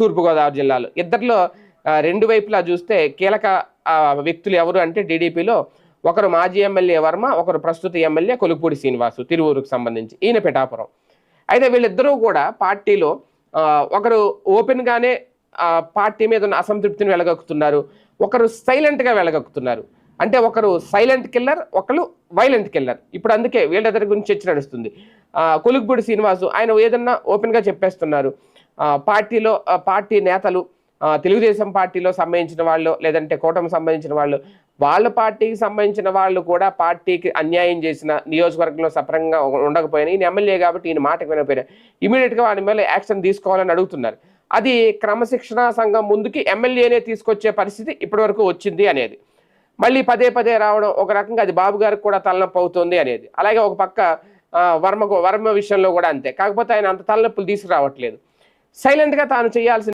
తూర్పుగోదావరి జిల్లాలో. ఇద్దరిలో 2 వైపులా చూస్తే కీలక వ్యక్తులు ఎవరు అంటే టీడీపీలో ఒకరు మాజీ ఎమ్మెల్యే వర్మ, ఒకరు ప్రస్తుత ఎమ్మెల్యే కొలుపూడి శ్రీనివాసు తిరువూరుకు సంబంధించి. ఈయన పిఠాపురం. అయితే వీళ్ళిద్దరూ కూడా పార్టీలో ఒకరు ఓపెన్‌గానే పార్టీ మీద ఉన్న అసంతృప్తిని వెలగక్కుతున్నారు. ఒకరు సైలెంట్‌గా వెలగక్కుతున్నారు. అంటే ఒకరు సైలెంట్ కిల్లర్, ఒకళ్ళు వైలెంట్ కిల్లర్. ఇప్పుడు అందుకే వీళ్ళిద్దరి గురించి చర్చ నడుస్తుంది. కొలుపూడి శ్రీనివాసు ఆయన ఏదన్నా ఓపెన్‌గా చెప్పేస్తున్నారు. పార్టీలో పార్టీ నేతలు తెలుగుదేశం పార్టీలో సంబంధించిన వాళ్ళు లేదంటే కూటమికి సంబంధించిన వాళ్ళు వాళ్ళ పార్టీకి సంబంధించిన వాళ్ళు కూడా పార్టీకి అన్యాయం చేసిన నియోజకవర్గంలో సఫలంగా ఉండకపోయినా ఈయన ఎమ్మెల్యే కాబట్టి ఈయన మాటకు వినకపోయినా ఇమీడియట్గా వాడి మీద యాక్షన్ తీసుకోవాలని అడుగుతున్నారు. అది క్రమశిక్షణా సంఘం ముందుకి ఎమ్మెల్యేనే తీసుకొచ్చే పరిస్థితి ఇప్పటివరకు వచ్చింది అనేది. మళ్ళీ పదే పదే రావడం ఒక రకంగా అది బాబు గారికి కూడా తలనొప్పి అవుతుంది అనేది. అలాగే ఒక పక్క వర్మ విషయంలో కూడా అంతే. కాకపోతే ఆయన అంత తలనొప్పులు తీసుకురావట్లేదు. సైలెంట్గా తాను చేయాల్సిన